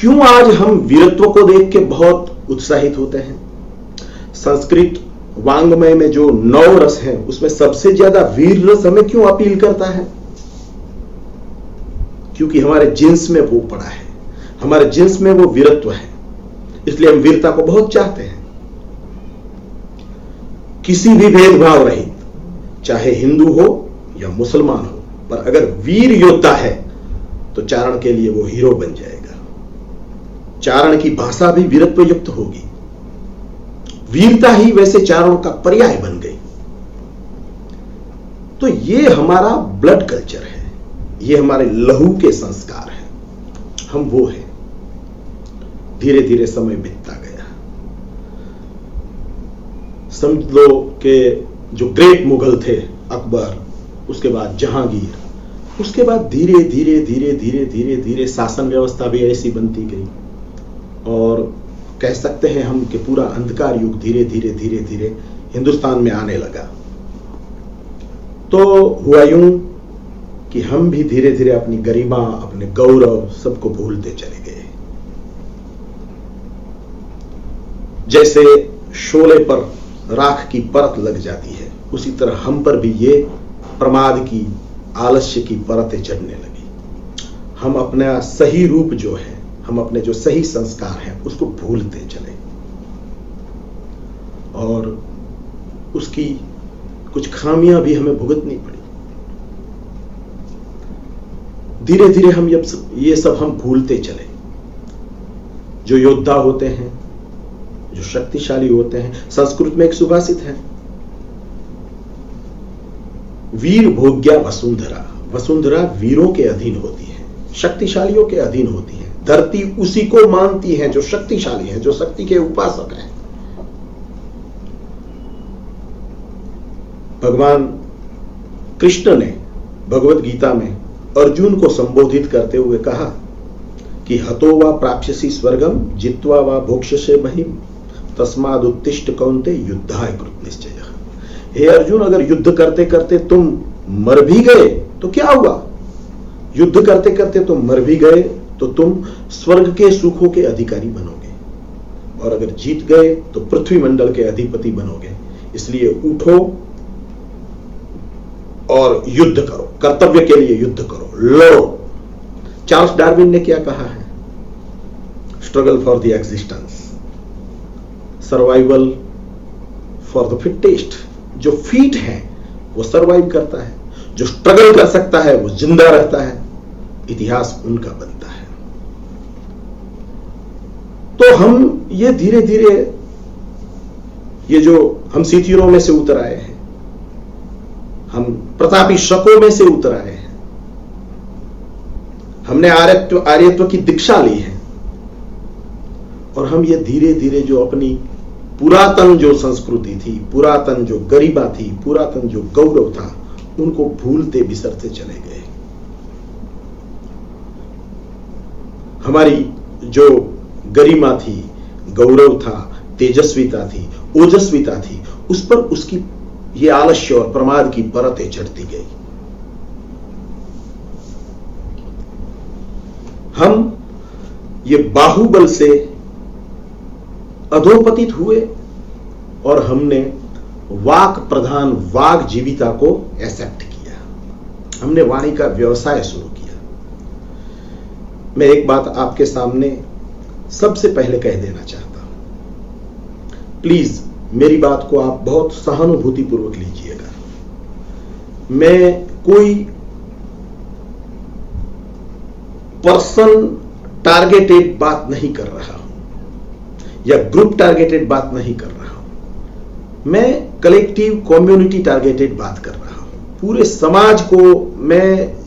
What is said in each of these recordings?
क्यों आज हम वीरत्व को देख के बहुत उत्साहित होते हैं? संस्कृत वांग्मय में जो 9 रस हैं उसमें सबसे ज्यादा वीर रस हमें क्यों अपील करता है? क्योंकि हमारे जिन्स में वो पड़ा है, हमारे जिन्स में वो वीरत्व है, इसलिए हम वीरता को बहुत चाहते हैं। किसी भी भेदभाव रहित, चाहे हिंदू हो या मुसलमान हो, पर अगर वीर योद्धा है तो चारण के लिए वो हीरो बन जाएगा। चारण की भाषा भी वीरत्व युक्त होगी। वीरता ही वैसे चारण का पर्याय बन गई। तो ये हमारा ब्लड कल्चर है, ये हमारे लहू के संस्कार हैं, हम वो हैं। धीरे धीरे समय बीतता गया। समझ लो कि जो ग्रेट मुगल थे अकबर, उसके बाद जहांगीर, उसके बाद धीरे धीरे धीरे धीरे धीरे धीरे शासन व्यवस्था भी ऐसी बनती गई और कह सकते हैं हम कि पूरा अंधकार युग धीरे धीरे धीरे धीरे हिंदुस्तान में आने लगा। तो हुआ यूं कि हम भी धीरे धीरे अपनी गरिमा, अपने गौरव सबको भूलते चले गए। जैसे शोले पर राख की परत लग जाती है, उसी तरह हम पर भी ये प्रमाद की, आलस्य की परतें चढ़ने लगी। हम अपना सही रूप जो है, हम अपने जो सही संस्कार हैं उसको भूलते चले और उसकी कुछ खामियां भी हमें भुगतनी पड़ी। धीरे धीरे हम ये सब हम भूलते चले। जो योद्धा होते हैं, जो शक्तिशाली होते हैं, संस्कृत में एक सुभाषित है, वीर भोग्या वसुंधरा। वसुंधरा वीरों के अधीन होती है, शक्तिशालियों के अधीन होती है। धरती उसी को मानती है जो शक्तिशाली है, जो शक्ति के उपासक है। भगवान कृष्ण ने भगवत गीता में अर्जुन को संबोधित करते हुए कहा कि हतो वा प्राप्स्यसि स्वर्गम जित्वा वा भोक्ष्यसे महिम तस्माद् उत्तिष्ठ कौन्ते युद्धाय कृत निश्चयः। हे अर्जुन, अगर युद्ध करते करते तुम मर भी गए तो क्या हुआ? युद्ध करते करते तुम मर भी गए तो तुम स्वर्ग के सुखों के अधिकारी बनोगे, और अगर जीत गए तो पृथ्वी मंडल के अधिपति बनोगे। इसलिए उठो और युद्ध करो, कर्तव्य के लिए युद्ध करो, लड़ो। चार्ल्स डार्विन ने क्या कहा है? Struggle for the existence, survival for the fittest. जो फीट है वो सर्वाइव करता है, जो स्ट्रगल कर सकता है वो जिंदा रहता है, इतिहास उनका बनता है। तो हम ये धीरे धीरे, ये जो हम सिथिरों में से उतर आए हैं, हम प्रतापी शकों में से उतर आए हैं, हमने आर्यत्व की दीक्षा ली है, और हम ये धीरे धीरे जो अपनी पुरातन जो संस्कृति थी, पुरातन जो गरिमा थी, पुरातन जो गौरव था, उनको भूलते बिसरते चले गए। हमारी जो गरिमा थी, गौरव था, तेजस्विता थी, ओजस्विता थी, उस पर उसकी ये आलस्य और प्रमाद की परतें चढ़ती गई। हम ये बाहुबल से अधोपतित हुए और हमने वाक प्रधान वाग जीविता को एक्सेप्ट किया। हमने वाणी का व्यवसाय शुरू किया। मैं एक बात आपके सामने सबसे पहले कह देना चाहता हूं, प्लीज मेरी बात को आप बहुत सहानुभूतिपूर्वक लीजिएगा। मैं कोई पर्सन टारगेटेड बात नहीं कर रहा हूं या ग्रुप टारगेटेड बात नहीं कर रहा हूं। मैं कलेक्टिव कम्युनिटी टारगेटेड बात कर रहा हूं। पूरे समाज को मैं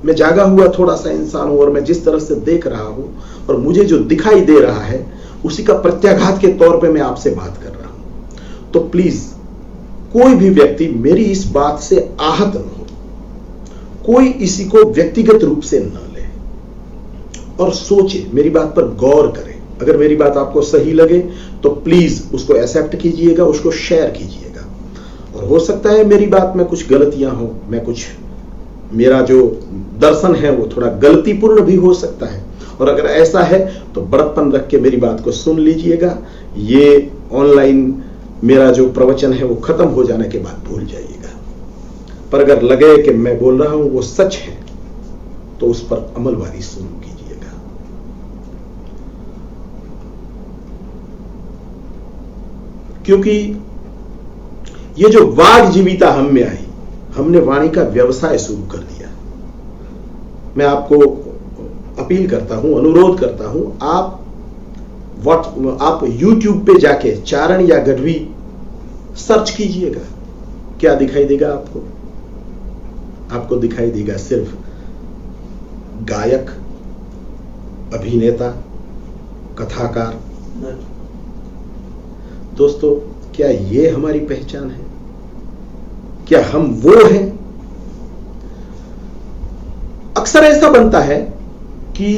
जागा हुआ थोड़ा सा इंसान हूं और मैं जिस तरह से देख रहा हूं और मुझे जो दिखाई दे रहा है उसी का प्रत्याघात के तौर पे मैं आपसे बात कर रहा हूं। तो प्लीज कोई भी व्यक्ति मेरी इस बात से आहत न हो, कोई इसी को व्यक्तिगत रूप से न ले और सोचे, मेरी बात पर गौर करें। अगर मेरी बात आपको सही लगे तो प्लीज उसको एक्सेप्ट कीजिएगा, उसको शेयर कीजिएगा। और हो सकता है मेरी बात में कुछ गलतियां हो, मेरा जो दर्शन है वो थोड़ा गलतीपूर्ण भी हो सकता है, और अगर ऐसा है तो बड़प्पन रख के मेरी बात को सुन लीजिएगा। ये ऑनलाइन मेरा जो प्रवचन है वो खत्म हो जाने के बाद भूल जाइएगा। पर अगर लगे कि मैं बोल रहा हूं वो सच है तो उस पर अमलवारी शुरू कीजिएगा। क्योंकि ये जो वाग जीविता हम में आई, हमने वाणी का व्यवसाय शुरू कर दिया। मैं आपको अपील करता हूं, अनुरोध करता हूं, आप YouTube पे जाके चारण या गढ़वी सर्च कीजिएगा। क्या दिखाई देगा आपको? आपको दिखाई देगा सिर्फ गायक, अभिनेता, कथाकार। दोस्तों, क्या ये हमारी पहचान है? क्या हम वो हैं? अक्सर ऐसा बनता है कि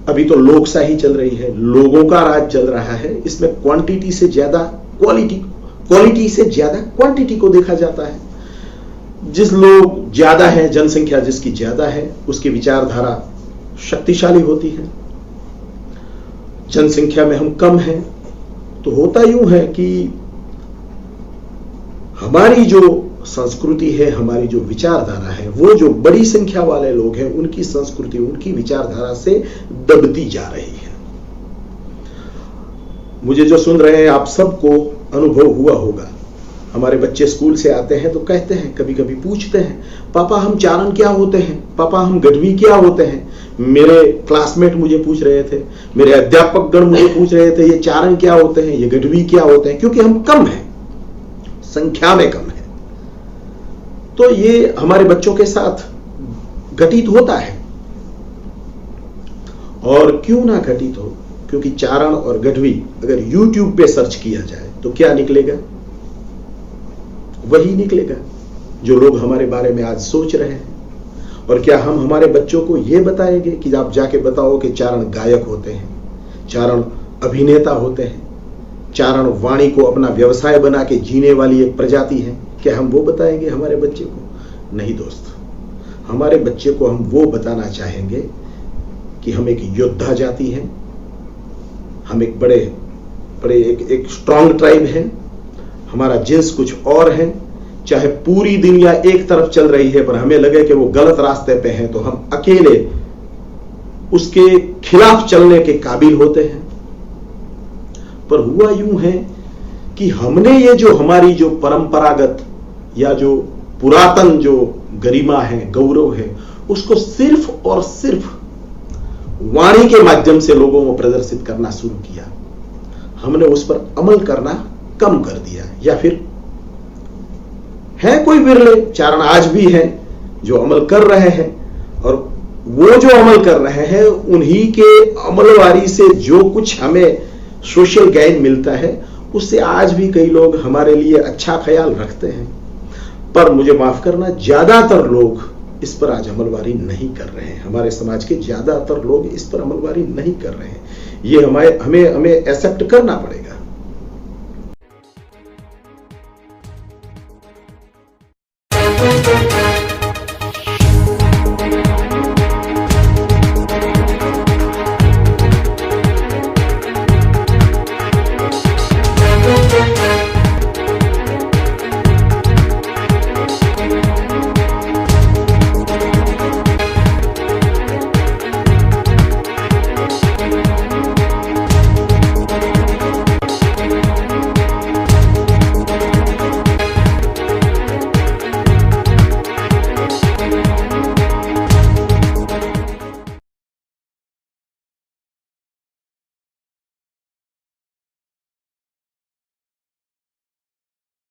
अभी तो लोकशाही चल रही है, लोगों का राज चल रहा है, इसमें क्वांटिटी से ज्यादा क्वालिटी से ज्यादा क्वांटिटी को देखा जाता है। जिस लोग ज्यादा हैं, जनसंख्या जिसकी ज्यादा है, उसकी विचारधारा शक्तिशाली होती है। जनसंख्या में हम कम हैं तो होता यूं है कि हमारी जो संस्कृति है, हमारी जो विचारधारा है, वो जो बड़ी संख्या वाले लोग हैं उनकी संस्कृति, उनकी विचारधारा से दबती जा रही है। मुझे जो सुन रहे हैं आप सबको अनुभव हुआ होगा। हमारे बच्चे स्कूल से आते हैं तो कहते हैं, कभी कभी पूछते हैं, पापा हम चारण क्या होते हैं, पापा हम गढ़वी क्या होते हैं। मेरे क्लासमेट मुझे पूछ रहे थे, मेरे अध्यापक गण मुझे पूछ रहे थे, ये चारण क्या होते हैं, ये गढ़वी क्या होते हैं, क्योंकि हम कम हैं, संख्या में कम है। तो ये हमारे बच्चों के साथ घटित होता है। और क्यों ना घटित हो, क्योंकि चारण और गढ़वी अगर YouTube पे सर्च किया जाए तो क्या निकलेगा? वही निकलेगा जो लोग हमारे बारे में आज सोच रहे हैं। और क्या हम हमारे बच्चों को यह बताएंगे कि आप जाके बताओ कि चारण गायक होते हैं, चारण अभिनेता होते हैं, चारण वाणी को अपना व्यवसाय बना के जीने वाली एक प्रजाति है? क्या हम वो बताएंगे हमारे बच्चे को? नहीं दोस्त, हमारे बच्चे को हम वो बताना चाहेंगे कि हम एक योद्धा जाति हैं, हम एक बड़े एक स्ट्रांग ट्राइब हैं, हमारा जिन्स कुछ और है। चाहे पूरी दुनिया एक तरफ चल रही है पर हमें लगे कि वो गलत रास्ते पे है तो हम अकेले उसके खिलाफ चलने के काबिल होते हैं। पर हुआ यूं है कि हमने ये जो हमारी जो परंपरागत या जो पुरातन जो गरिमा है, गौरव है, उसको सिर्फ और सिर्फ वाणी के माध्यम से लोगों को प्रदर्शित करना शुरू किया। हमने उस पर अमल करना कम कर दिया, या फिर है कोई विरले चारण आज भी हैं जो अमल कर रहे हैं, और वो जो अमल कर रहे हैं उन्हीं के अमलवारी से जो कुछ हमें सोशल गेन मिलता है उससे आज भी कई लोग हमारे लिए अच्छा ख्याल रखते हैं। पर मुझे माफ करना, ज्यादातर लोग इस पर आज अमलवारी नहीं कर रहे हैं। हमारे समाज के ज्यादातर लोग इस पर अमलवारी नहीं कर रहे हैं। ये हमें एक्सेप्ट करना पड़ेगा।